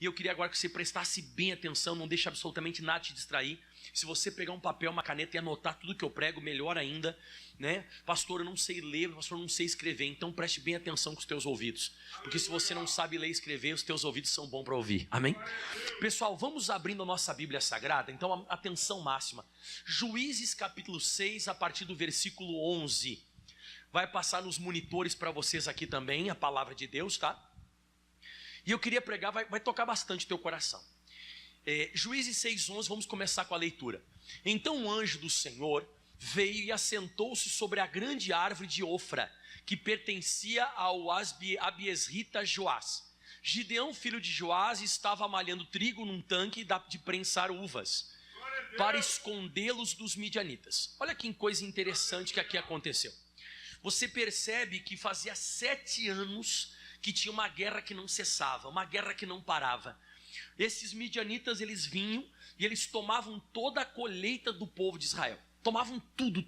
E eu queria agora que você prestasse bem atenção, não deixe absolutamente nada te distrair. Se você pegar um papel, uma caneta e anotar tudo que eu prego, melhor ainda, né? Pastor, eu não sei ler, pastor, eu não sei escrever. Então preste bem atenção com os teus ouvidos. Porque se você não sabe ler e escrever, os teus ouvidos são bons para ouvir. Amém? Pessoal, vamos abrindo a nossa Bíblia Sagrada. Então, atenção máxima. Juízes capítulo 6, a partir do versículo 11. Vai passar nos monitores para vocês aqui também, a palavra de Deus, tá? E eu queria pregar, vai tocar bastante teu coração. Juízes 6:11, vamos começar com a leitura. Então o anjo do Senhor veio e assentou-se sobre a grande árvore de Ofra, que pertencia ao Abiesrita Joás. Gideão, filho de Joás, estava malhando trigo num tanque de prensar uvas, para escondê-los dos midianitas. Olha que coisa interessante que aqui aconteceu. Você percebe que fazia 7 anos que tinha uma guerra que não cessava, uma guerra que não parava. Esses midianitas, eles vinham e eles tomavam toda a colheita do povo de Israel. Tomavam tudo.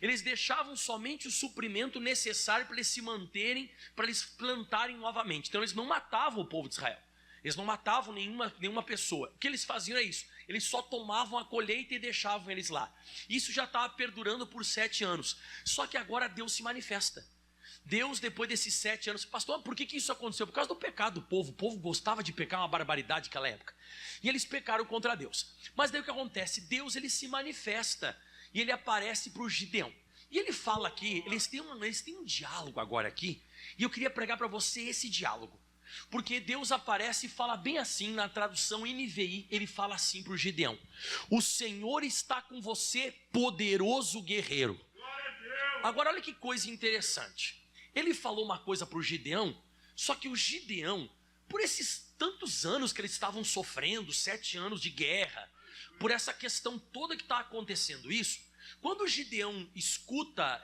Eles deixavam somente o suprimento necessário para eles se manterem, para eles plantarem novamente. Então eles não matavam o povo de Israel. Eles não matavam nenhuma pessoa. O que eles faziam é isso. Eles só tomavam a colheita e deixavam eles lá. Isso já estava perdurando por 7 anos. Só que agora Deus se manifesta. Deus, depois desses 7 anos, pastor, por que isso aconteceu? Por causa do pecado do povo. O povo gostava de pecar, uma barbaridade naquela época. E eles pecaram contra Deus. Mas daí o que acontece? Deus, ele se manifesta e ele aparece para o Gideão. E ele fala aqui, eles têm um diálogo agora aqui, e eu queria pregar para você esse diálogo. Porque Deus aparece e fala bem assim, na tradução NVI, ele fala assim para o Gideão: o Senhor está com você, poderoso guerreiro. Agora olha que coisa interessante. Ele falou uma coisa para o Gideão, só que o Gideão, por esses tantos anos que eles estavam sofrendo, 7 anos de guerra, por essa questão toda que está acontecendo isso, quando o Gideão escuta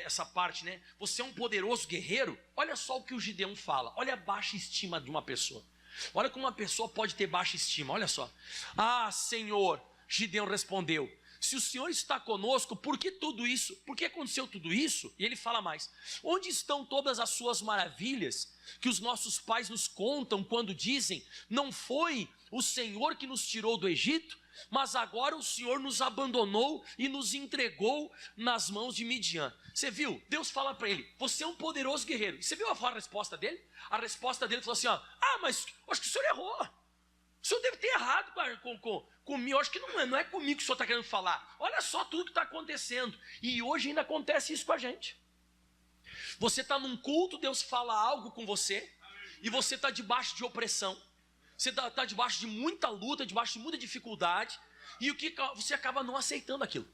essa parte, né? Você é um poderoso guerreiro, olha só o que o Gideão fala, olha a baixa estima de uma pessoa. Olha como uma pessoa pode ter baixa estima, olha só. Ah, Senhor, Gideão respondeu, se o Senhor está conosco, por que tudo isso? Por que aconteceu tudo isso? E ele fala mais: onde estão todas as suas maravilhas que os nossos pais nos contam quando dizem, não foi o Senhor que nos tirou do Egito? Mas agora o Senhor nos abandonou e nos entregou nas mãos de Midian. Você viu? Deus fala para ele, você é um poderoso guerreiro. E você viu a resposta dele? A resposta dele falou assim, ó, mas acho que o Senhor errou. O senhor deve ter errado comigo. Eu acho que não é comigo que o senhor está querendo falar. Olha só tudo que está acontecendo. E hoje ainda acontece isso com a gente. Você está num culto, Deus fala algo com você, e você está debaixo de opressão. Você está debaixo de muita luta, debaixo de muita dificuldade, e o que você acaba não aceitando aquilo.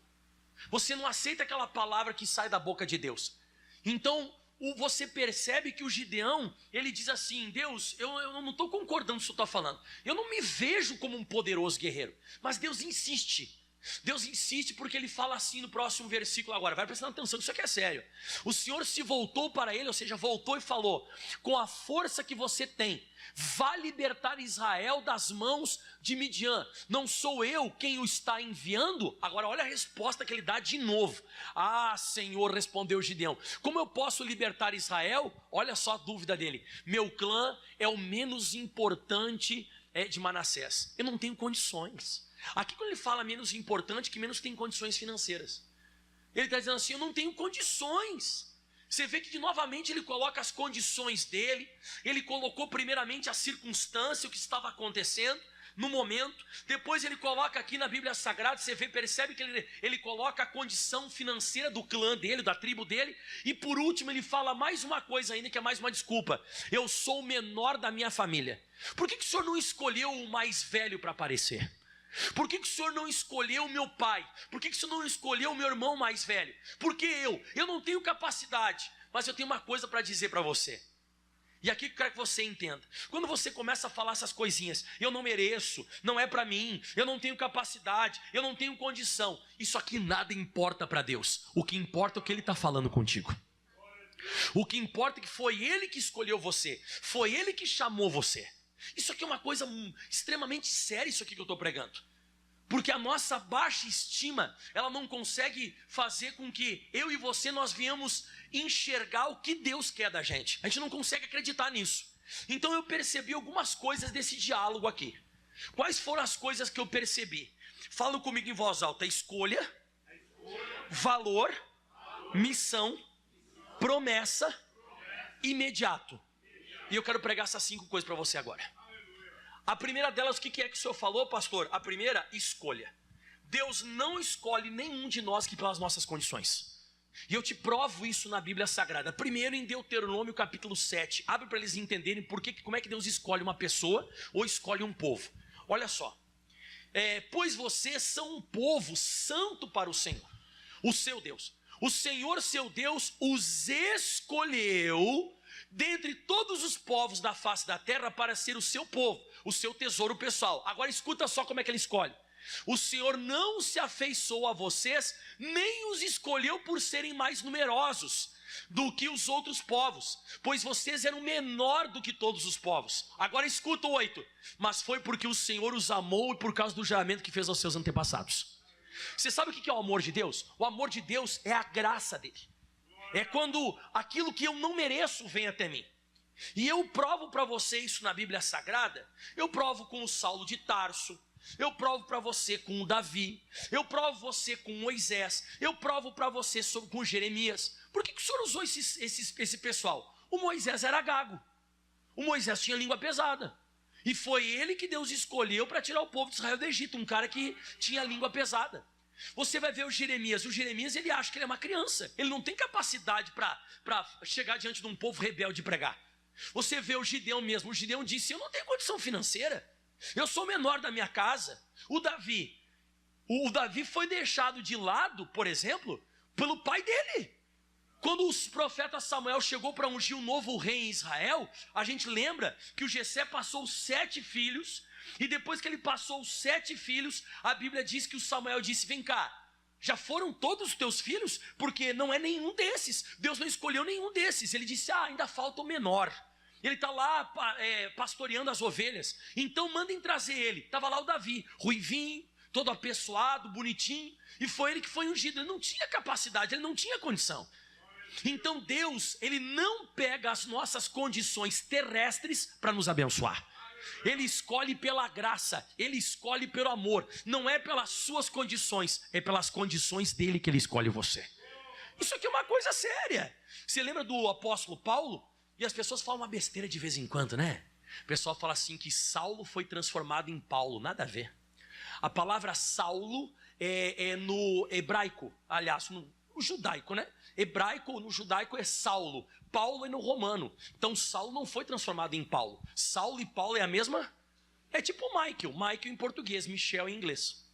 Você não aceita aquela palavra que sai da boca de Deus. Então você percebe que o Gideão, ele diz assim, Deus, eu não estou concordando com o que o senhor está falando. Eu não me vejo como um poderoso guerreiro. Mas Deus insiste. Deus insiste porque ele fala assim no próximo versículo agora. Vai prestando atenção, isso aqui é sério. O Senhor se voltou para ele, ou seja, voltou e falou, com a força que você tem, vá libertar Israel das mãos de Midian. Não sou eu quem o está enviando? Agora olha a resposta que ele dá de novo. Ah, Senhor, respondeu Gideão, como eu posso libertar Israel? Olha só a dúvida dele. Meu clã é o menos importante de Manassés. Eu não tenho condições. Aqui quando ele fala menos importante, que menos tem condições financeiras. Ele está dizendo assim, eu não tenho condições. Você vê que novamente ele coloca as condições dele. Ele colocou primeiramente a circunstância, o que estava acontecendo no momento. Depois ele coloca aqui na Bíblia Sagrada, você percebe que ele coloca a condição financeira do clã dele, da tribo dele. E por último ele fala mais uma coisa ainda, que é mais uma desculpa. Eu sou o menor da minha família. Por que o senhor não escolheu o mais velho para aparecer? Por que o senhor não escolheu o meu pai? Por que o senhor não escolheu o meu irmão mais velho? Porque eu não tenho capacidade, mas eu tenho uma coisa para dizer para você. E aqui eu quero que você entenda. Quando você começa a falar essas coisinhas, eu não mereço, não é para mim, eu não tenho capacidade, eu não tenho condição. Isso aqui nada importa para Deus. O que importa é o que Ele está falando contigo. O que importa é que foi Ele que escolheu você, foi Ele que chamou você. Isso aqui é uma coisa extremamente séria, isso aqui que eu estou pregando. Porque a nossa baixa estima, ela não consegue fazer com que eu e você nós venhamos enxergar o que Deus quer da gente. A gente não consegue acreditar nisso. Então eu percebi algumas coisas desse diálogo aqui. Quais foram as coisas que eu percebi? Fala comigo em voz alta: escolha, valor, missão, promessa, imediato. E eu quero pregar essas 5 coisas para você agora. A primeira delas, o que é que o senhor falou, pastor? A primeira, escolha. Deus não escolhe nenhum de nós que pelas nossas condições. E eu te provo isso na Bíblia Sagrada. Primeiro em Deuteronômio capítulo 7. Abre para eles entenderem como é que Deus escolhe uma pessoa ou escolhe um povo. Olha só. Pois vocês são um povo santo para o Senhor, o seu Deus. O Senhor, seu Deus, os escolheu dentre todos os povos da face da terra para ser o seu povo, o seu tesouro pessoal. Agora escuta só como é que ele escolhe. O Senhor não se afeiçoou a vocês, nem os escolheu por serem mais numerosos do que os outros povos, pois vocês eram menor do que todos os povos. Agora escuta o 8. Mas foi porque o Senhor os amou e por causa do juramento que fez aos seus antepassados. Você sabe o que é o amor de Deus? O amor de Deus é a graça dele. É quando aquilo que eu não mereço vem até mim. E eu provo para você isso na Bíblia Sagrada. Eu provo com o Saulo de Tarso. Eu provo para você com o Davi. Eu provo você com Moisés. Eu provo para você com Jeremias. Por que o Senhor usou esse pessoal? O Moisés era gago. O Moisés tinha língua pesada. E foi ele que Deus escolheu para tirar o povo de Israel do Egito. Um cara que tinha língua pesada. Você vai ver o Jeremias. O Jeremias, ele acha que ele é uma criança. Ele não tem capacidade para chegar diante de um povo rebelde e pregar. Você vê o Gideão mesmo. O Gideão disse: eu não tenho condição financeira. Eu sou o menor da minha casa. O Davi foi deixado de lado, por exemplo, pelo pai dele. Quando o profeta Samuel chegou para ungir um novo rei em Israel, a gente lembra que o Jessé passou 7 filhos, e depois que ele passou os 7 filhos, a Bíblia diz que o Samuel disse: vem cá, já foram todos os teus filhos? Porque não é nenhum desses, Deus não escolheu nenhum desses. Ele disse: ainda falta o menor. Ele está lá pastoreando as ovelhas. Então mandem trazer ele. Estava lá o Davi, ruivinho, todo apessoado, bonitinho. E foi ele que foi ungido. Ele não tinha capacidade, ele não tinha condição. Então Deus, ele não pega as nossas condições terrestres para nos abençoar. Ele escolhe pela graça, ele escolhe pelo amor. Não é pelas suas condições, é pelas condições dele que ele escolhe você. Isso aqui é uma coisa séria. Você lembra do apóstolo Paulo? E as pessoas falam uma besteira de vez em quando, né? O pessoal fala assim que Saulo foi transformado em Paulo. Nada a ver. A palavra Saulo é no hebraico, aliás, no judaico, né? Hebraico, no judaico é Saulo. Paulo é no romano. Então Saulo não foi transformado em Paulo. Saulo e Paulo é a mesma? É tipo Michael. Michael em português, Michel em inglês.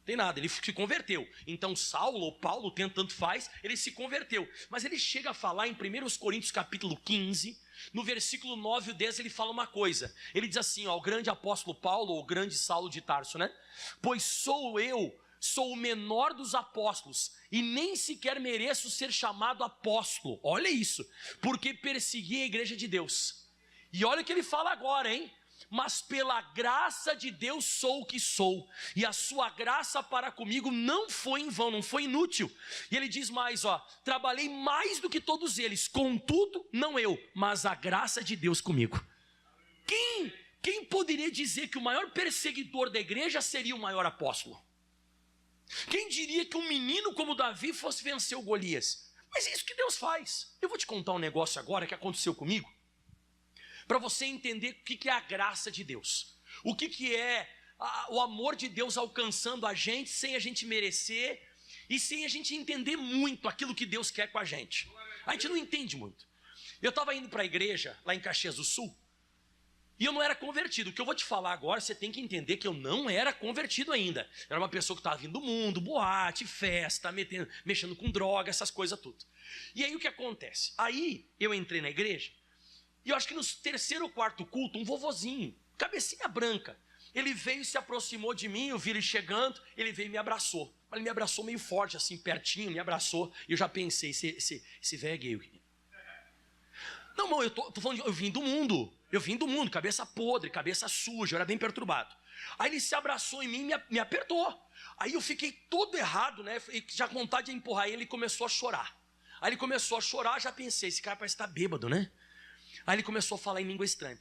Tem nada, ele se converteu. Então Saulo ou Paulo, tanto faz, ele se converteu. Mas ele chega a falar em 1 Coríntios capítulo 15, no versículo 9 e 10, ele fala uma coisa. Ele diz assim, ó, o grande apóstolo Paulo, ou o grande Saulo de Tarso, né? Pois sou o menor dos apóstolos, e nem sequer mereço ser chamado apóstolo. Olha isso, porque persegui a igreja de Deus. E olha o que ele fala agora, hein? Mas pela graça de Deus sou o que sou, e a sua graça para comigo não foi em vão, não foi inútil. E ele diz mais, ó, trabalhei mais do que todos eles, contudo, não eu, mas a graça de Deus comigo. Quem poderia dizer que o maior perseguidor da igreja seria o maior apóstolo? Quem diria que um menino como Davi fosse vencer o Golias? Mas é isso que Deus faz. Eu vou te contar um negócio agora que aconteceu comigo, para você entender o que é a graça de Deus. O que é o amor de Deus alcançando a gente sem a gente merecer e sem a gente entender muito aquilo que Deus quer com a gente. A gente não entende muito. Eu estava indo para a igreja lá em Caxias do Sul e eu não era convertido. O que eu vou te falar agora, você tem que entender que eu não era convertido ainda. Eu era uma pessoa que estava vindo do mundo, boate, festa, mexendo com droga, essas coisas tudo. E aí o que acontece? Aí eu entrei na igreja, e eu acho que no 3º ou 4º culto, um vovozinho, cabecinha branca, ele veio e se aproximou de mim, eu vi ele chegando, ele veio e me abraçou. Mas ele me abraçou meio forte, assim, pertinho, me abraçou. E eu já pensei, esse velho é gay. Não, irmão, eu tô falando, eu vim do mundo, cabeça podre, cabeça suja, eu era bem perturbado. Aí ele se abraçou em mim e me apertou. Aí eu fiquei todo errado, né? E já com vontade de empurrar ele começou a chorar. Aí ele começou a chorar, já pensei, esse cara parece estar bêbado, né? Aí ele começou a falar em língua estranha.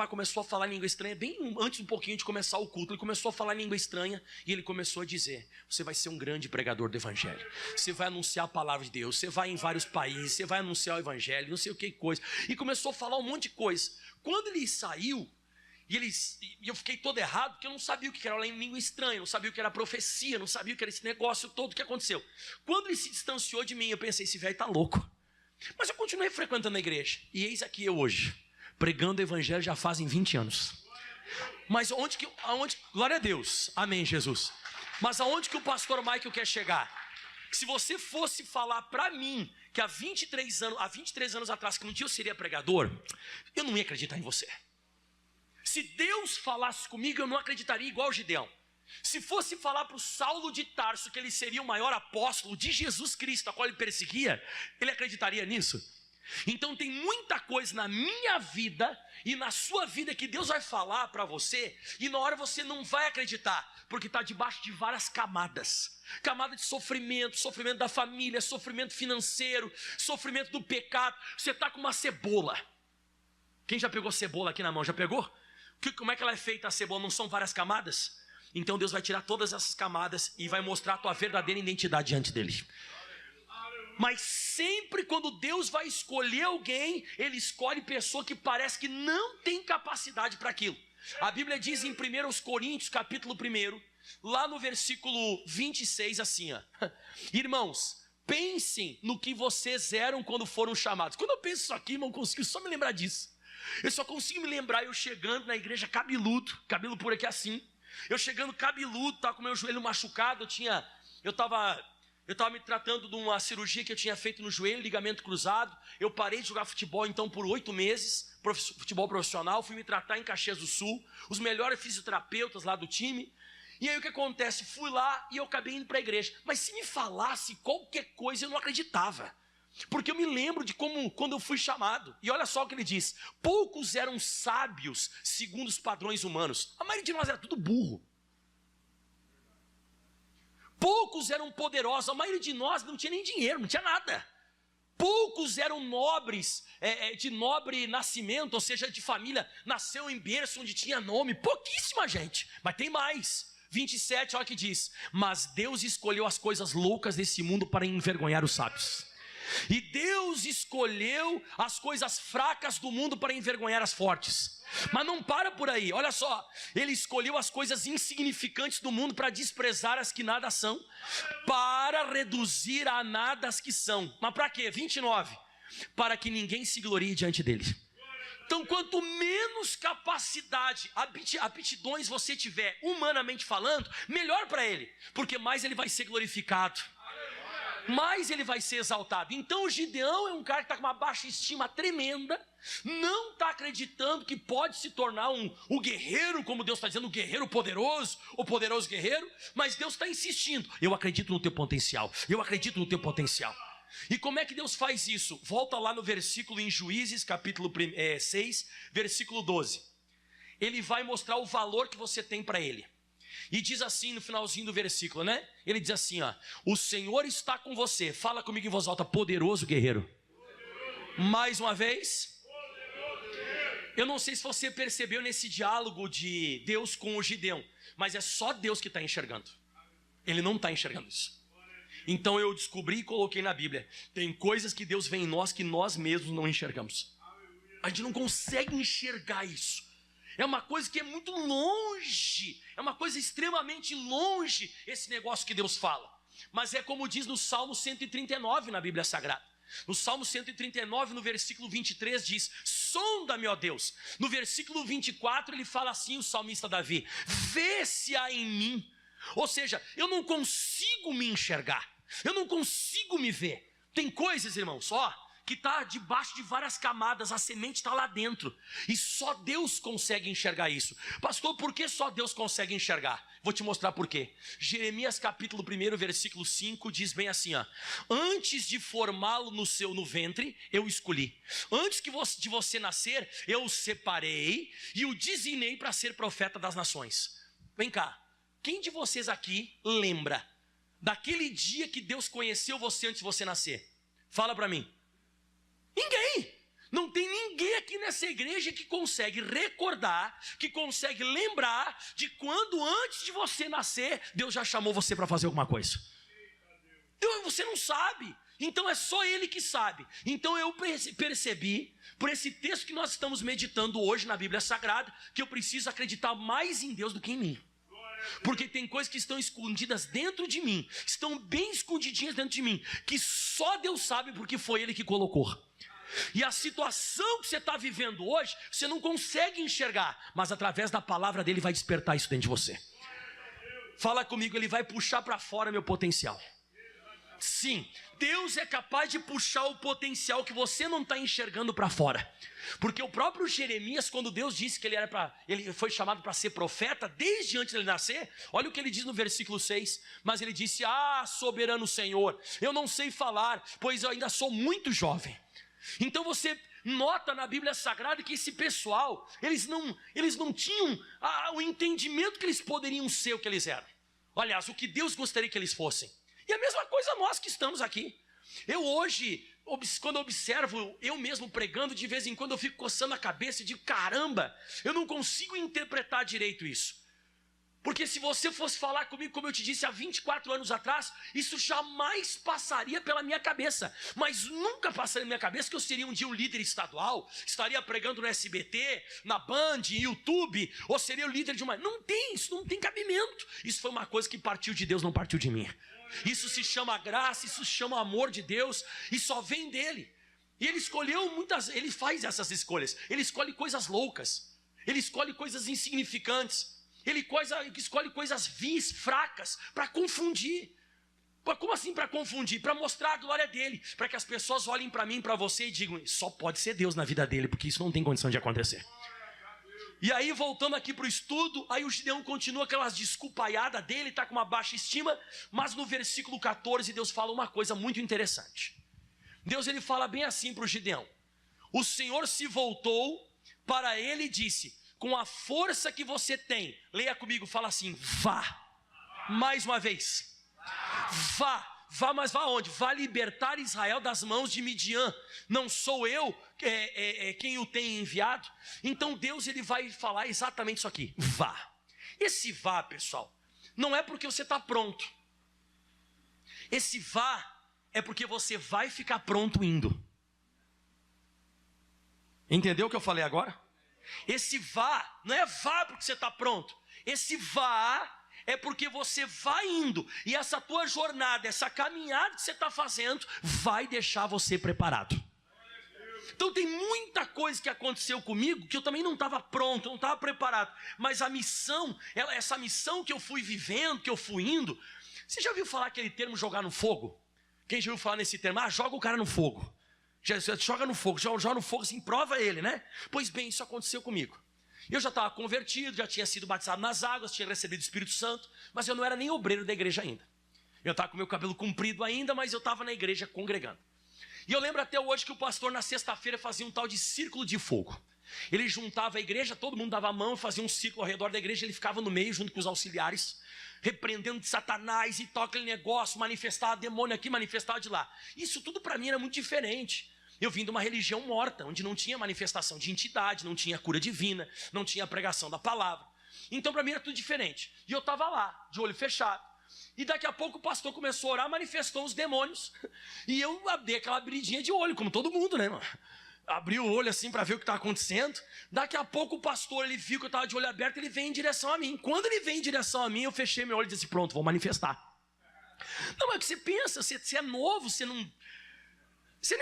Começou a falar em língua estranha, bem antes um pouquinho de começar o culto. Ele começou a falar em língua estranha e ele começou a dizer: você vai ser um grande pregador do evangelho. Você vai anunciar a palavra de Deus. Você vai em vários países, você vai anunciar o evangelho, não sei o que coisa. E começou a falar um monte de coisa. Quando ele saiu, e eu fiquei todo errado, porque eu não sabia o que era em língua estranha, não sabia o que era profecia, não sabia o que era esse negócio todo, o que aconteceu. Quando ele se distanciou de mim, eu pensei: esse velho está louco. Mas eu continuei frequentando a igreja. E eis aqui eu hoje, pregando o evangelho já fazem 20 anos. Mas aonde, glória a Deus, amém, Jesus. Mas aonde que o pastor Michael quer chegar? Se você fosse falar para mim que há 23 anos atrás que um dia eu seria pregador, eu não ia acreditar em você. Se Deus falasse comigo, eu não acreditaria igual o Gideão. Se fosse falar para o Saulo de Tarso que ele seria o maior apóstolo de Jesus Cristo, a qual ele perseguia, ele acreditaria nisso? Então tem muita coisa na minha vida e na sua vida que Deus vai falar para você, e na hora você não vai acreditar, porque está debaixo de várias camadas. Camada de sofrimento, sofrimento da família, sofrimento financeiro, sofrimento do pecado. Você está com uma cebola. Quem já pegou cebola aqui na mão? Já pegou? Como é que ela é feita a cebola? Não são várias camadas? Então Deus vai tirar todas essas camadas e vai mostrar a tua verdadeira identidade diante dele. Mas sempre quando Deus vai escolher alguém, ele escolhe pessoa que parece que não tem capacidade para aquilo. A Bíblia diz em 1 Coríntios, capítulo 1, lá no versículo 26, assim, ó: irmãos, pensem no que vocês eram quando foram chamados. Quando eu penso isso aqui, irmão, eu consigo só me lembrar disso. Eu só consigo me lembrar eu chegando na igreja cabeludo, cabelo por aqui assim. Eu chegando cabeludo, estava com meu joelho machucado. Eu estava me tratando de uma cirurgia que eu tinha feito no joelho, ligamento cruzado. Eu parei de jogar futebol então por 8 meses, futebol profissional. Fui me tratar em Caxias do Sul, os melhores fisioterapeutas lá do time. E aí o que acontece? Fui lá e eu acabei indo para a igreja. Mas se me falasse qualquer coisa, eu não acreditava. Porque eu me lembro de quando eu fui chamado. E olha só o que ele diz: poucos eram sábios segundo os padrões humanos. A maioria de nós era tudo burro. Poucos eram poderosos. A maioria de nós não tinha nem dinheiro, não tinha nada. Poucos eram nobres, de nobre nascimento, ou seja, de família, nasceu em berço onde tinha nome. Pouquíssima gente, mas tem mais. 27, olha o que diz: mas Deus escolheu as coisas loucas desse mundo para envergonhar os sábios. E Deus escolheu as coisas fracas do mundo para envergonhar as fortes. Mas não para por aí, olha só. Ele escolheu as coisas insignificantes do mundo para desprezar as que nada são, para reduzir a nada as que são. Mas para quê? 29. Para que ninguém se glorie diante dele. Então, quanto menos capacidade, aptidões você tiver, humanamente falando, melhor para ele, porque mais ele vai ser glorificado, mais ele vai ser exaltado. Então o Gideão é um cara que está com uma baixa estima tremenda, não está acreditando que pode se tornar o guerreiro, como Deus está dizendo, o guerreiro poderoso, o poderoso guerreiro. Mas Deus está insistindo: eu acredito no teu potencial, eu acredito no teu potencial. E como é que Deus faz isso? Volta lá no versículo em Juízes, capítulo 6, versículo 12. Ele vai mostrar o valor que você tem para ele. E diz assim no finalzinho do versículo, né? Ele diz assim, ó: o Senhor está com você. Fala comigo em voz alta: poderoso guerreiro. Mais uma vez. Eu não sei se você percebeu nesse diálogo de Deus com o Gideão, mas é só Deus que está enxergando. Ele não está enxergando isso. Então eu descobri e coloquei na Bíblia: tem coisas que Deus vê em nós que nós mesmos não enxergamos. A gente não consegue enxergar isso. É uma coisa que é muito longe, é uma coisa extremamente longe, esse negócio que Deus fala. Mas é como diz no Salmo 139 na Bíblia Sagrada. No Salmo 139, no versículo 23 diz: sonda-me, ó Deus. No versículo 24 ele fala assim, o salmista Davi: vê se há em mim. Ou seja, eu não consigo me enxergar, eu não consigo me ver. Tem coisas, irmãos, que está debaixo de várias camadas, a semente está lá dentro, e só Deus consegue enxergar isso. Pastor, por que só Deus consegue enxergar? Vou te mostrar por quê. Jeremias capítulo 1, versículo 5 diz bem assim, ó: antes de formá-lo no ventre, eu escolhi. Antes de você nascer, eu o separei e o designei para ser profeta das nações. Vem cá, quem de vocês aqui lembra daquele dia que Deus conheceu você antes de você nascer? Fala para mim. Ninguém. Não tem ninguém aqui nessa igreja que consegue recordar, que consegue lembrar de quando antes de você nascer, Deus já chamou você para fazer alguma coisa. Você não sabe, então é só Ele que sabe. Então eu percebi, por esse texto que nós estamos meditando hoje na Bíblia Sagrada, que eu preciso acreditar mais em Deus do que em mim. Porque tem coisas que estão escondidas dentro de mim, estão bem escondidinhas dentro de mim, que só Deus sabe porque foi Ele que colocou. E a situação que você está vivendo hoje, você não consegue enxergar, mas através da palavra dele vai despertar isso dentro de você. Fala comigo, ele vai puxar para fora meu potencial. Sim, Deus é capaz de puxar o potencial que você não está enxergando para fora. Porque o próprio Jeremias, quando Deus disse que ele foi chamado para ser profeta, desde antes de ele nascer, olha o que ele diz no versículo 6, mas ele disse: ah, soberano Senhor, eu não sei falar, pois eu ainda sou muito jovem. Então você nota na Bíblia Sagrada que esse pessoal, eles não tinham o entendimento que eles poderiam ser o que eles eram. Aliás, o que Deus gostaria que eles fossem. E a mesma coisa nós que estamos aqui. Eu hoje, quando observo eu mesmo pregando, de vez em quando eu fico coçando a cabeça e digo: caramba, eu não consigo interpretar direito isso. Porque se você fosse falar comigo, como eu te disse, há 24 anos atrás, isso jamais passaria pela minha cabeça. Mas nunca passaria na minha cabeça que eu seria um dia um líder estadual, estaria pregando no SBT, na Band, YouTube, ou seria o líder de uma... Não tem, isso não tem cabimento. Isso foi uma coisa que partiu de Deus, não partiu de mim. Isso se chama graça, isso se chama amor de Deus, e só vem dele. E ele escolheu ele faz essas escolhas. Ele escolhe coisas loucas, ele escolhe coisas insignificantes. Ele escolhe coisas vis, fracas, para confundir. Como assim para confundir? Para mostrar a glória dele, para que as pessoas olhem para mim, para você e digam: só pode ser Deus na vida dele, porque isso não tem condição de acontecer. E aí, voltando aqui para o estudo, aí o Gideão continua aquelas desculpaiadas dele, está com uma baixa estima, mas no versículo 14 Deus fala uma coisa muito interessante. Deus ele fala bem assim para o Gideão: o Senhor se voltou para ele e disse: com a força que você tem, leia comigo, fala assim: vá, mais uma vez, vá, mas vá onde? Vá libertar Israel das mãos de Midian. Não sou eu quem o tem enviado? Então Deus ele vai falar exatamente isso aqui: vá. Esse vá, pessoal, não é porque você está pronto. Esse vá é porque você vai ficar pronto indo. Entendeu o que eu falei agora? Esse vá, não é vá porque você está pronto. Esse vá é porque você vai indo. E essa tua jornada, essa caminhada que você está fazendo, vai deixar você preparado. Então tem muita coisa que aconteceu comigo que eu também não estava pronto, não estava preparado. Mas a missão, essa missão que eu fui vivendo, que eu fui indo. Você já ouviu falar aquele termo jogar no fogo? Quem já ouviu falar nesse termo? Joga o cara no fogo. Joga no fogo, joga no fogo assim, prova ele, né? Pois bem, isso aconteceu comigo. Eu já estava convertido, já tinha sido batizado nas águas, tinha recebido o Espírito Santo, mas eu não era nem obreiro da igreja ainda. Eu estava com meu cabelo comprido ainda, mas eu estava na igreja congregando. E eu lembro até hoje que o pastor na sexta-feira fazia um tal de círculo de fogo. Ele juntava a igreja, todo mundo dava a mão, fazia um círculo ao redor da igreja, ele ficava no meio junto com os auxiliares, repreendendo de Satanás e tal, aquele negócio, manifestava demônio aqui, manifestava de lá. Isso tudo para mim era muito diferente. Eu vim de uma religião morta, onde não tinha manifestação de entidade, não tinha cura divina, não tinha pregação da palavra. Então para mim era tudo diferente. E eu estava lá, de olho fechado. E daqui a pouco o pastor começou a orar, manifestou os demônios. E eu dei aquela abridinha de olho, como todo mundo, né, mano? Abri o olho assim para ver o que estava acontecendo. Daqui a pouco o pastor, ele viu que eu estava de olho aberto, ele veio em direção a mim. Quando ele veio em direção a mim, eu fechei meu olho e disse: pronto, vou manifestar. Não, mas o que você pensa? Você é novo, você não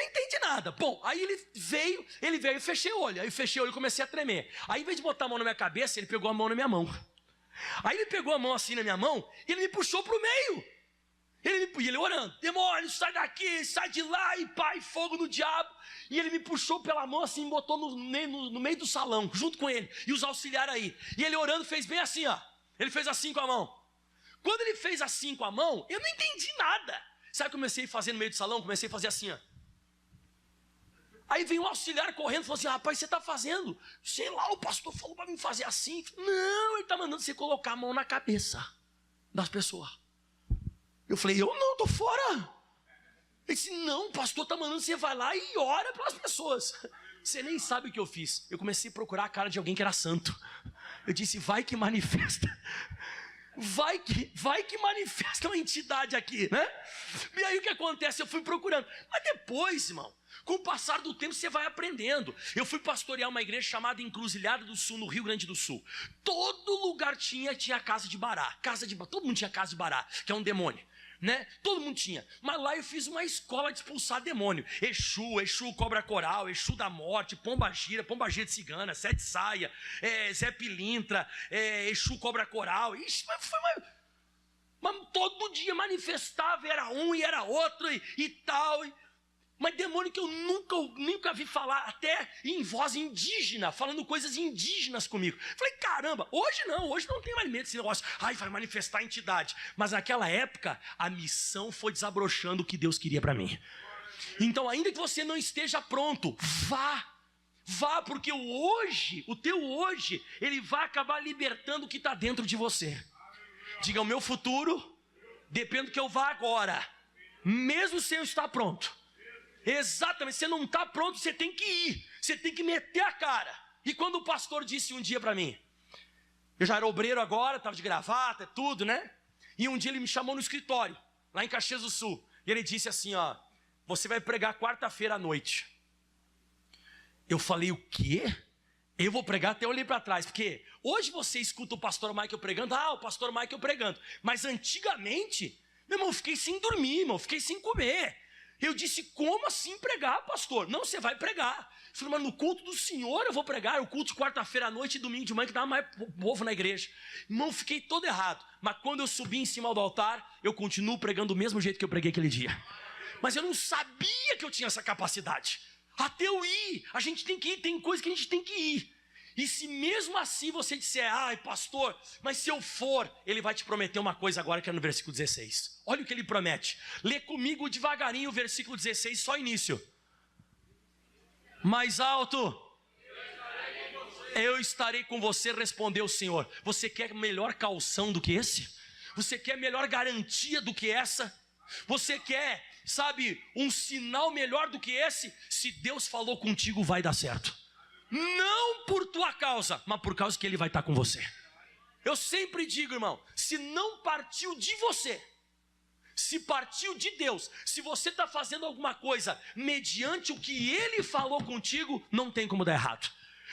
entende nada. Bom, aí ele veio, eu fechei o olho. Aí eu fechei o olho e comecei a tremer. Aí, em vez de botar a mão na minha cabeça, ele pegou a mão na minha mão. Aí ele pegou a mão assim na minha mão e ele me puxou para o meio. E ele orando: demônio, sai daqui, sai de lá, e pai, fogo no diabo. E ele me puxou pela mão assim, me botou no meio do salão, junto com ele, e os auxiliares aí. E ele orando fez bem assim, ó. Ele fez assim com a mão. Quando ele fez assim com a mão, eu não entendi nada. Sabe o que eu comecei a fazer no meio do salão? Comecei a fazer assim, ó. Aí veio um auxiliar correndo e falou assim: rapaz, você está fazendo? Sei lá, o pastor falou para mim fazer assim. Não, ele está mandando você colocar a mão na cabeça das pessoas. Eu falei: eu não, estou fora. Ele disse: não, o pastor está mandando você vai lá e ora pelas pessoas. Você nem sabe o que eu fiz. Eu comecei a procurar a cara de alguém que era santo. Eu disse, vai que manifesta. Vai que manifesta uma entidade aqui, né? E aí o que acontece? Eu fui procurando. Mas depois, irmão, com o passar do tempo você vai aprendendo. Eu fui pastorear uma igreja chamada Encruzilhada do Sul, no Rio Grande do Sul. Todo lugar tinha casa de bará. Todo mundo tinha casa de bará, que é um demônio, né? Todo mundo tinha. Mas lá eu fiz uma escola de expulsar demônio. Exu, cobra coral, Exu da morte, pomba gira de cigana, sete saia, Zé Pilintra, Exu cobra coral. Isso foi mas todo dia manifestava, era um e era outro e tal. Mas demônio que eu nunca vi falar, até em voz indígena, falando coisas indígenas comigo. Falei, caramba, hoje não tem mais medo desse negócio. Ai, vai manifestar a entidade. Mas naquela época, a missão foi desabrochando o que Deus queria para mim. Então, ainda que você não esteja pronto, vá, porque o teu hoje, ele vai acabar libertando o que está dentro de você. Diga, o meu futuro depende do que eu vá agora, mesmo sem eu estar pronto. Exatamente, você não está pronto, você tem que ir, você tem que meter a cara. E quando o pastor disse um dia para mim, eu já era obreiro agora, estava de gravata, tudo, né? E um dia ele me chamou no escritório, lá em Caxias do Sul, e ele disse assim, ó, você vai pregar quarta-feira à noite. Eu falei, o quê? Eu vou pregar, até olhei para trás, porque hoje você escuta o pastor Michael pregando, o pastor Michael pregando, mas antigamente, meu irmão, eu fiquei sem dormir, irmão, fiquei sem comer. Eu disse, como assim pregar, pastor? Não, você vai pregar. Eu falei, mas no culto do Senhor eu vou pregar, o culto de quarta-feira à noite e domingo de manhã, que dava mais povo na igreja. Irmão, fiquei todo errado. Mas quando eu subi em cima do altar, eu continuo pregando do mesmo jeito que eu preguei aquele dia. Mas eu não sabia que eu tinha essa capacidade. Até eu ir, a gente tem que ir, tem coisa que a gente tem que ir. E se mesmo assim você disser, ai pastor, mas se eu for, ele vai te prometer uma coisa agora que é no versículo 16. Olha o que ele promete. Lê comigo devagarinho o versículo 16, só início. Mais alto. Eu estarei com você, respondeu o Senhor. Você quer melhor calção do que esse? Você quer melhor garantia do que essa? Você quer, um sinal melhor do que esse? Se Deus falou contigo, vai dar certo. Não por tua causa, mas por causa que Ele vai estar com você. Eu sempre digo, irmão, se não partiu de você, se partiu de Deus, se você está fazendo alguma coisa mediante o que Ele falou contigo, não tem como dar errado.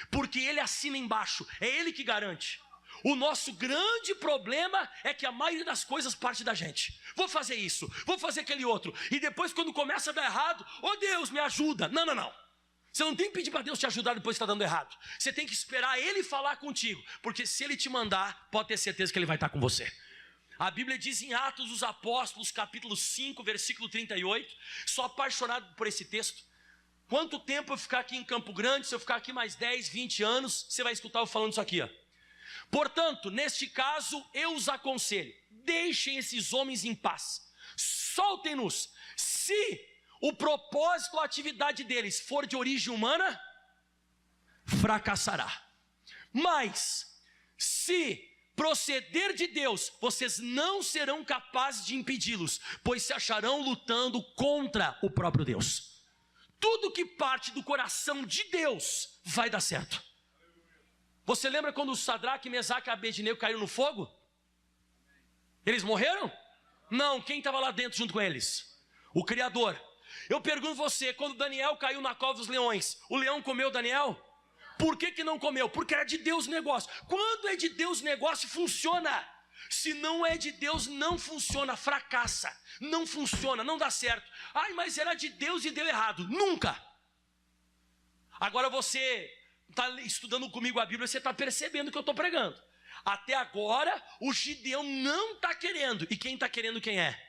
Porque Ele assina embaixo, é Ele que garante. O nosso grande problema é que a maioria das coisas parte da gente. Vou fazer isso, vou fazer aquele outro. E depois quando começa a dar errado, Deus me ajuda. Não. Você não tem que pedir para Deus te ajudar depois que está dando errado. Você tem que esperar Ele falar contigo. Porque se Ele te mandar, pode ter certeza que Ele vai estar com você. A Bíblia diz em Atos dos Apóstolos, capítulo 5, versículo 38. Sou apaixonado por esse texto. Quanto tempo eu ficar aqui em Campo Grande, se eu ficar aqui mais 10, 20 anos, você vai escutar eu falando isso aqui, ó. Portanto, neste caso, eu os aconselho, deixem esses homens em paz. Soltem-nos. Se o propósito, a atividade deles for de origem humana, fracassará. Mas, se proceder de Deus, vocês não serão capazes de impedi-los, pois se acharão lutando contra o próprio Deus. Tudo que parte do coração de Deus vai dar certo. Você lembra quando o Sadraque, Mesaque e Abednego caíram no fogo? Eles morreram? Não, quem estava lá dentro junto com eles? O Criador. Eu pergunto a você, quando Daniel caiu na cova dos leões, o leão comeu Daniel? Por que não comeu? Porque era de Deus o negócio. Quando é de Deus o negócio, funciona. Se não é de Deus, não funciona, fracassa. Não funciona, não dá certo. Ai, mas era de Deus e deu errado. Nunca. Agora você está estudando comigo a Bíblia, você está percebendo o que eu estou pregando. Até agora, o Gideão não está querendo. E quem está querendo quem é?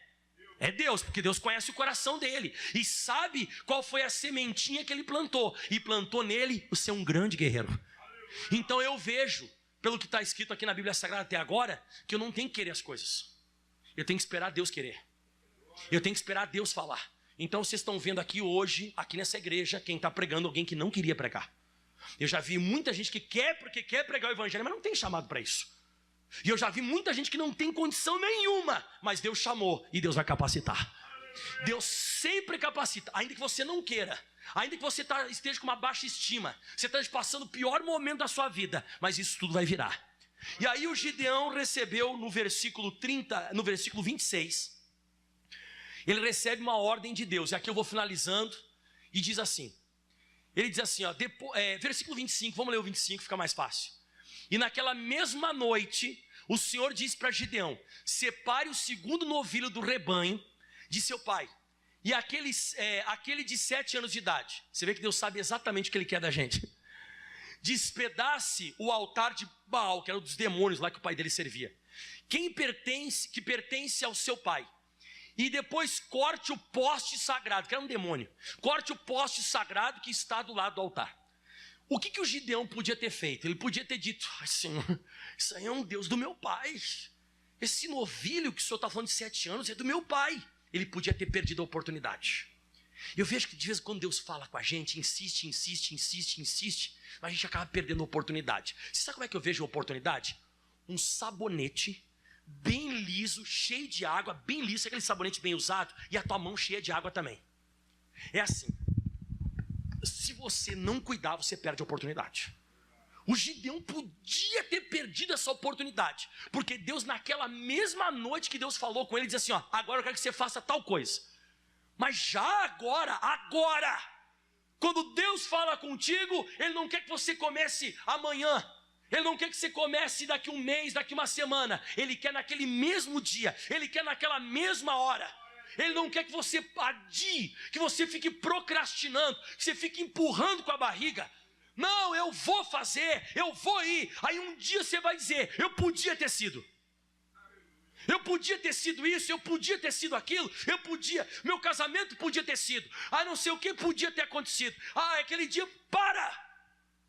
É Deus, porque Deus conhece o coração dele e sabe qual foi a sementinha que ele plantou, e plantou nele o ser um grande guerreiro. Então eu vejo, pelo que está escrito aqui na Bíblia Sagrada até agora, que eu não tenho que querer as coisas, eu tenho que esperar Deus querer, eu tenho que esperar Deus falar. Então vocês estão vendo aqui hoje, aqui nessa igreja, quem está pregando alguém que não queria pregar. Eu já vi muita gente que quer porque quer pregar o evangelho, mas não tem chamado para isso. E eu já vi muita gente que não tem condição nenhuma, mas Deus chamou e Deus vai capacitar. Deus sempre capacita, ainda que você não queira. Ainda que você esteja com uma baixa estima, você esteja passando o pior momento da sua vida, mas isso tudo vai virar. E aí o Gideão recebeu no versículo 26, ele recebe uma ordem de Deus. E aqui eu vou finalizando, e diz assim, ele diz assim, ó, versículo 25, vamos ler o 25, fica mais fácil. E naquela mesma noite, o Senhor disse para Gideão: separe o segundo novilho do rebanho de seu pai, e aquele de 7 anos de idade. Você vê que Deus sabe exatamente o que Ele quer da gente. Despedace o altar de Baal, que era um dos demônios lá que o pai dele servia, que pertence ao seu pai. E depois corte o poste sagrado, que era um demônio. Corte o poste sagrado que está do lado do altar. O que o Gideão podia ter feito? Ele podia ter dito: ai, Senhor, isso aí é um Deus do meu pai. Esse novilho que o Senhor está falando de 7 anos é do meu pai. Ele podia ter perdido a oportunidade. Eu vejo que de vez em quando Deus fala com a gente, insiste, mas a gente acaba perdendo a oportunidade. Você sabe como é que eu vejo a oportunidade? Um sabonete bem liso, cheio de água, bem liso, aquele sabonete bem usado, e a tua mão cheia de água também. É assim, se você não cuidar, você perde a oportunidade. O Gideão podia ter perdido essa oportunidade, porque Deus, naquela mesma noite que Deus falou com ele, disse assim: ó, agora eu quero que você faça tal coisa. Mas já agora, quando Deus fala contigo, Ele não quer que você comece amanhã, Ele não quer que você comece daqui um mês, daqui uma semana. Ele quer naquele mesmo dia, Ele quer naquela mesma hora. Ele não quer que você adie, que você fique procrastinando, que você fique empurrando com a barriga. Não, eu vou fazer, eu vou ir. Aí um dia você vai dizer: eu podia ter sido isso, eu podia ter sido aquilo, meu casamento podia ter sido, não sei o que podia ter acontecido. Aquele dia,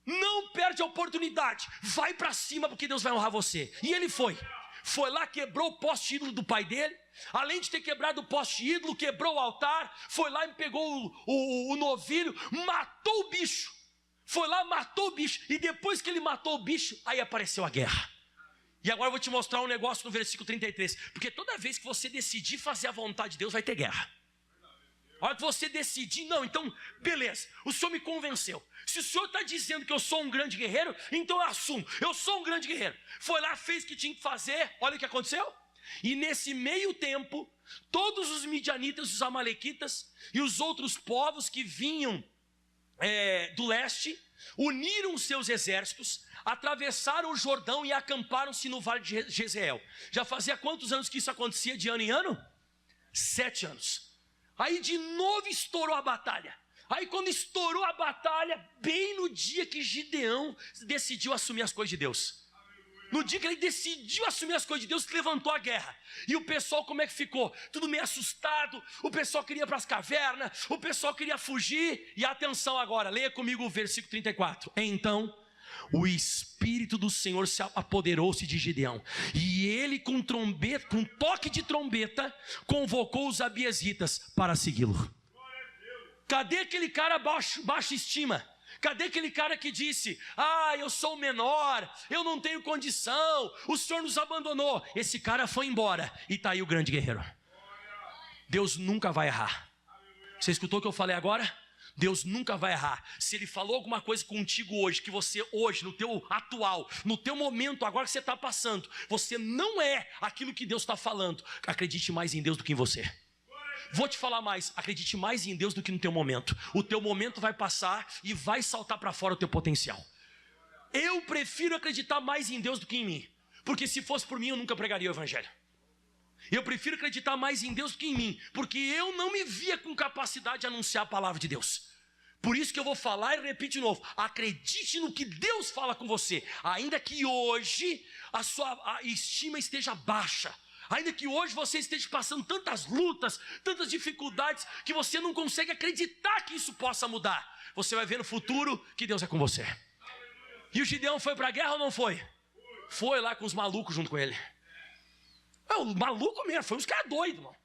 não perde a oportunidade, vai para cima, porque Deus vai honrar você. E ele foi lá, quebrou o poste ídolo do pai dele. Além de ter quebrado o poste ídolo, quebrou o altar, foi lá e pegou o novilho, matou o bicho. Foi lá, matou o bicho, e depois que ele matou o bicho, aí apareceu a guerra. E agora eu vou te mostrar um negócio no versículo 33, porque toda vez que você decidir fazer a vontade de Deus, vai ter guerra. A hora que você decidir, não, então, beleza, o Senhor me convenceu. Se o Senhor está dizendo que eu sou um grande guerreiro, então eu assumo, eu sou um grande guerreiro. Foi lá, fez o que tinha que fazer, olha o que aconteceu. E nesse meio tempo, todos os midianitas, os amalequitas e os outros povos que vinham do leste, uniram os seus exércitos, atravessaram o Jordão e acamparam-se no vale de Jezreel. Já fazia quantos anos que isso acontecia de ano em ano? 7 anos. Aí de novo estourou a batalha. Aí quando estourou a batalha, bem no dia que Gideão decidiu assumir as coisas de Deus, no dia que ele decidiu assumir as coisas de Deus, levantou a guerra. E o pessoal como é que ficou? Tudo meio assustado. O pessoal queria ir para as cavernas, o pessoal queria fugir. E atenção agora, leia comigo o versículo 34. Então o Espírito do Senhor se apoderou-se de Gideão, e ele com toque de trombeta, convocou os abiesitas para segui-lo. Cadê aquele cara baixa estima? Cadê aquele cara que disse: eu sou o menor, eu não tenho condição, o Senhor nos abandonou? Esse cara foi embora, e está aí o grande guerreiro. Deus nunca vai errar. Você escutou o que eu falei agora? Deus nunca vai errar. Se Ele falou alguma coisa contigo hoje, que você hoje, no teu atual, no teu momento, agora que você está passando, você não é aquilo que Deus está falando, acredite mais em Deus do que em você. Vou te falar mais, acredite mais em Deus do que no teu momento. O teu momento vai passar e vai saltar para fora o teu potencial. Eu prefiro acreditar mais em Deus do que em mim, porque se fosse por mim eu nunca pregaria o evangelho. Eu prefiro acreditar mais em Deus do que em mim, porque eu não me via com capacidade de anunciar a palavra de Deus. Por isso que eu vou falar e repito de novo: acredite no que Deus fala com você, ainda que hoje a sua estima esteja baixa, ainda que hoje você esteja passando tantas lutas, tantas dificuldades, que você não consegue acreditar que isso possa mudar. Você vai ver no futuro que Deus é com você. E o Gideão foi para a guerra ou não foi? Foi lá com os malucos junto com ele. O maluco mesmo, foi uns caras doidos, mano.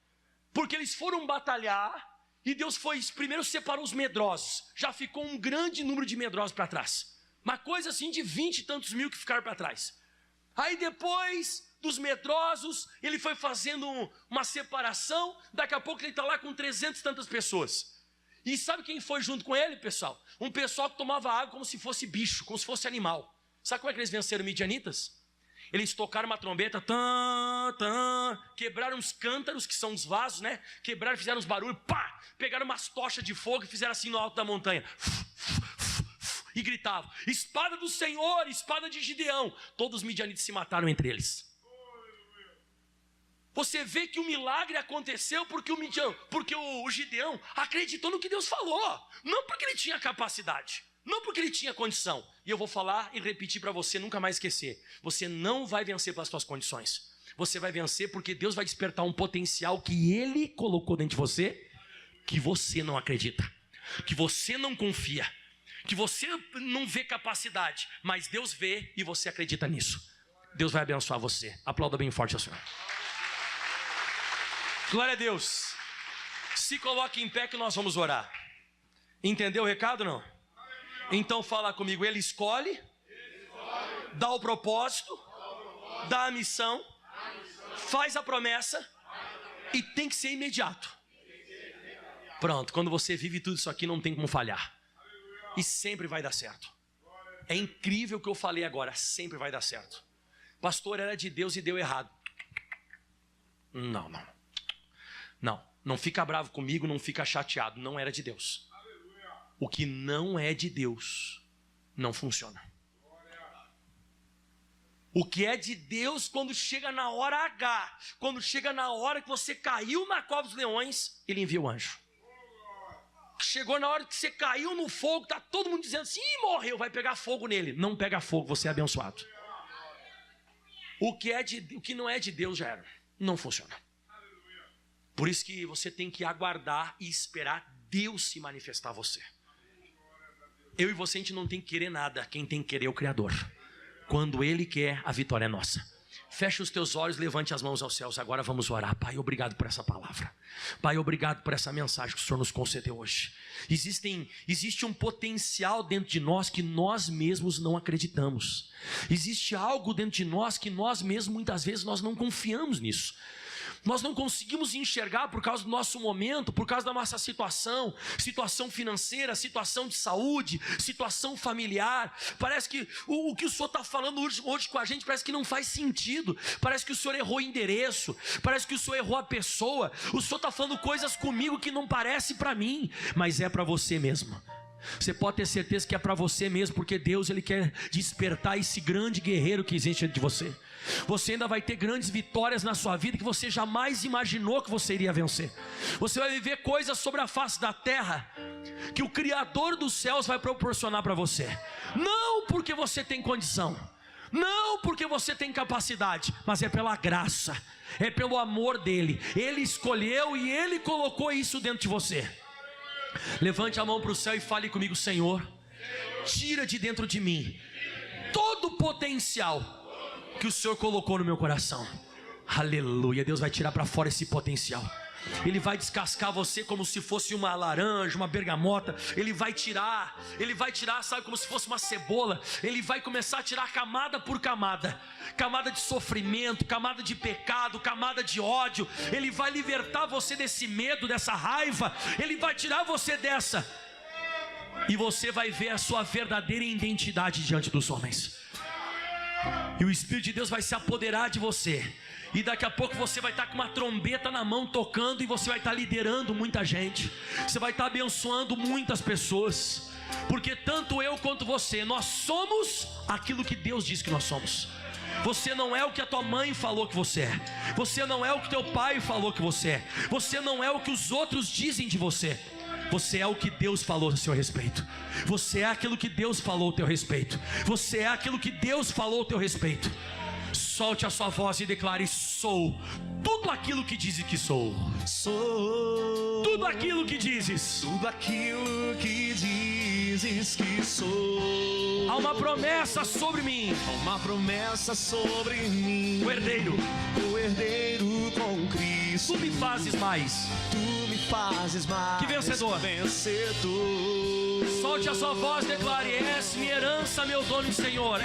Porque eles foram batalhar, e Deus primeiro separou os medrosos. Já ficou um grande número de medrosos para trás. Uma coisa assim de 20 e tantos mil que ficaram para trás. Aí depois dos medrosos, ele foi fazendo uma separação. Daqui a pouco ele está lá com 300 e tantas pessoas. E sabe quem foi junto com ele, pessoal? Um pessoal que tomava água como se fosse bicho, como se fosse animal. Sabe como é que eles venceram midianitas? Eles tocaram uma trombeta, quebraram os cântaros, que são os vasos, né? Quebraram, fizeram uns barulhos, pá! Pegaram umas tochas de fogo e fizeram assim no alto da montanha. E gritavam, espada do Senhor, espada de Gideão. Todos os midianitas se mataram entre eles. Você vê que o milagre aconteceu porque o Gideão acreditou no que Deus falou. Não porque ele tinha capacidade, não porque ele tinha condição. E eu vou falar e repetir para você, nunca mais esquecer. Você não vai vencer pelas suas condições. Você vai vencer porque Deus vai despertar um potencial que Ele colocou dentro de você, que você não acredita, que você não confia, que você não vê capacidade, mas Deus vê e você acredita nisso. Deus vai abençoar você. Aplauda bem forte ao Senhor. Glória a Deus. Se coloque em pé que nós vamos orar. Entendeu o recado, não? Então fala comigo. Ele escolhe, dá o propósito, dá a missão, faz a promessa e tem que ser imediato. Pronto, quando você vive tudo isso aqui não tem como falhar. E sempre vai dar certo. É incrível o que eu falei agora, sempre vai dar certo. Pastor, era de Deus e deu errado. Não fica bravo comigo, não fica chateado, não era de Deus. O que não é de Deus, não funciona. O que é de Deus, quando chega na hora H, quando chega na hora que você caiu na cova dos leões, Ele envia o anjo. Chegou na hora que você caiu no fogo, está todo mundo dizendo assim, ih, morreu, vai pegar fogo nele. Não pega fogo, você é abençoado. O que não é de Deus já era, não funciona. Por isso que você tem que aguardar e esperar Deus se manifestar a você. Eu e você, a gente não tem que querer nada. Quem tem que querer é o Criador. Quando Ele quer, a vitória é nossa. Feche os teus olhos, levante as mãos aos céus. Agora vamos orar. Pai, obrigado por essa palavra. Pai, obrigado por essa mensagem que o Senhor nos concedeu hoje. Existe um potencial dentro de nós que nós mesmos não acreditamos. Existe algo dentro de nós que nós mesmos, muitas vezes, nós não confiamos nisso. Nós não conseguimos enxergar por causa do nosso momento, por causa da nossa situação financeira, situação de saúde, situação familiar. Parece que o que o Senhor está falando hoje com a gente parece que não faz sentido. Parece que o Senhor errou o endereço, parece que o Senhor errou a pessoa. O Senhor está falando coisas comigo que não parece para mim, mas é para você mesmo. Você pode ter certeza que é para você mesmo, porque Deus, Ele quer despertar esse grande guerreiro que existe dentro de você. Você ainda vai ter grandes vitórias na sua vida que você jamais imaginou que você iria vencer. Você vai viver coisas sobre a face da terra que o Criador dos céus vai proporcionar para você. Não porque você tem condição, não porque você tem capacidade, mas é pela graça, é pelo amor dEle. Ele escolheu e Ele colocou isso dentro de você. Levante a mão para o céu e fale comigo: Senhor, tira de dentro de mim todo o potencial que o Senhor colocou no meu coração. Aleluia. Deus vai tirar para fora esse potencial. Ele vai descascar você como se fosse uma laranja, uma bergamota. Ele vai tirar, sabe, como se fosse uma cebola. Ele vai começar a tirar camada por camada. Camada de sofrimento, camada de pecado, camada de ódio. Ele vai libertar você desse medo, dessa raiva. Ele vai tirar você dessa. E você vai ver a sua verdadeira identidade diante dos homens. E o Espírito de Deus vai se apoderar de você. E daqui a pouco você vai estar com uma trombeta na mão tocando, e você vai estar liderando muita gente. Você vai estar abençoando muitas pessoas. Porque tanto eu quanto você, nós somos aquilo que Deus diz que nós somos. Você não é o que a tua mãe falou que você é. Você não é o que teu pai falou que você é. Você não é o que os outros dizem de você. Você é o que Deus falou a seu respeito. Você é aquilo que Deus falou a teu respeito. Você é aquilo que Deus falou a teu respeito. Solte a sua voz e declare: sou tudo aquilo que dizes que sou. Sou tudo aquilo que dizes. Tudo aquilo que dizes que sou. Há uma promessa sobre mim. Há uma promessa sobre mim. O herdeiro com Cristo. Tu me fazes mais. Tu me fazes mais. Que vencedor. Vencedor. Solte a sua voz e declare: és minha herança, meu dono e Senhor.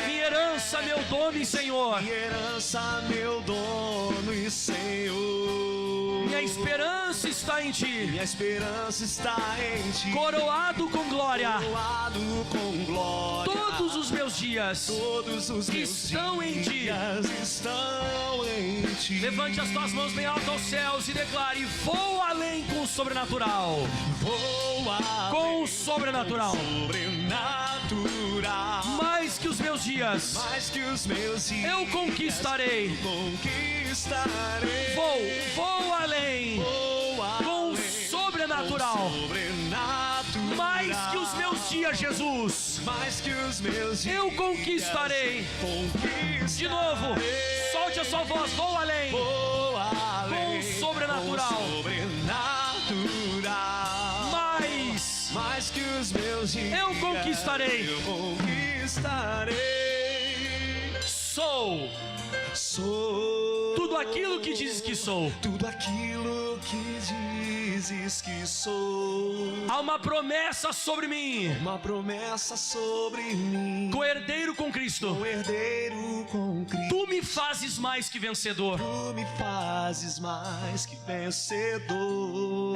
Minha herança, meu dono e Senhor. Minha herança, meu dono e Senhor. Minha esperança está em ti. Minha esperança está em ti. Coroado com glória. Coroado com glória. Todos os meus dias. Todos os que meus estão em ti. dias estão em ti. Levante as tuas mãos bem alto aos céus e declare: vou além com o sobrenatural. Vou além Com o sobrenatural. Sobrenatural. Mais que os meus dias. Mais que os meus dias. Eu conquistarei. Conquistarei. Vou além. Com o sobrenatural. Mais que os meus dias, Jesus. Mais que os meus dias. Eu conquistarei. De novo, solte a sua voz. Vou além. Com o sobrenatural. Mais que os meus dias. Eu conquistarei. Eu conquistarei. Sou tudo aquilo que dizes que sou. Tudo aquilo que dizes que sou. Há uma promessa sobre mim. Uma promessa sobre mim. Co-herdeiro com Cristo. Co-herdeiro com Cristo. Tu me fazes mais que vencedor. Tu me fazes mais que vencedor.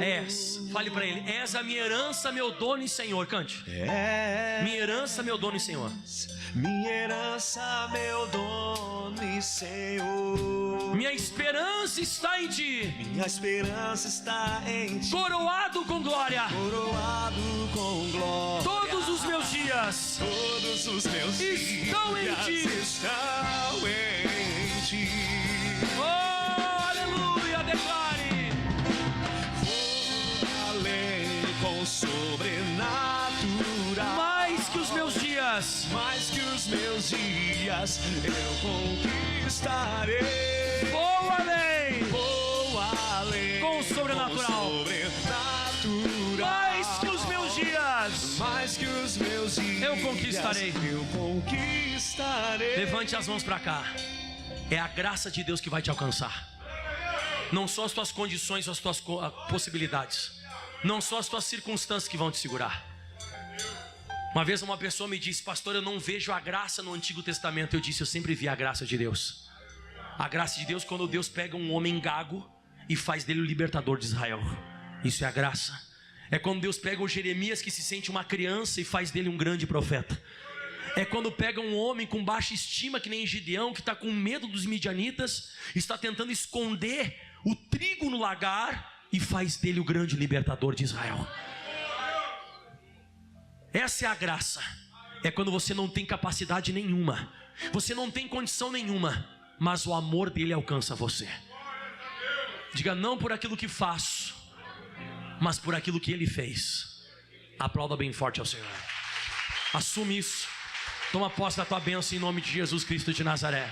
Fale para ele: és a minha herança, meu dono e Senhor. Cante. Minha herança, meu dono e Senhor. Minha herança, meu dono e Senhor. Minha esperança está em ti. Minha esperança está em ti. Coroado com glória. Coroado com glória. Todos os meus dias. Todos os meus estão dias em ti. Estão em ti. Oh, aleluia, declare. Vou além com sobrenatural. Mais que os meus dias. Mais que os meus dias. Eu conquistarei. Vou além. Vou além com o sobrenatural. Mais que os meus dias. Mais que os meus dias. Eu conquistarei. Eu conquistarei. Levante as mãos para cá. É a graça de Deus que vai te alcançar. Não só as tuas condições, as tuas possibilidades. Não só as tuas circunstâncias que vão te segurar. Uma vez uma pessoa me disse: pastor, eu não vejo a graça no Antigo Testamento. Eu disse: eu sempre vi a graça de Deus. A graça de Deus quando Deus pega um homem gago e faz dele o libertador de Israel. Isso é a graça. É quando Deus pega o Jeremias que se sente uma criança e faz dele um grande profeta. É quando pega um homem com baixa estima que nem Gideão, que está com medo dos midianitas, está tentando esconder o trigo no lagar e faz dele o grande libertador de Israel. Essa é a graça. É quando você não tem capacidade nenhuma, você não tem condição nenhuma, mas o amor dele alcança você. Diga: não por aquilo que faço, mas por aquilo que ele fez. Aplauda bem forte ao Senhor. Assume isso. Toma posse da tua bênção em nome de Jesus Cristo de Nazaré.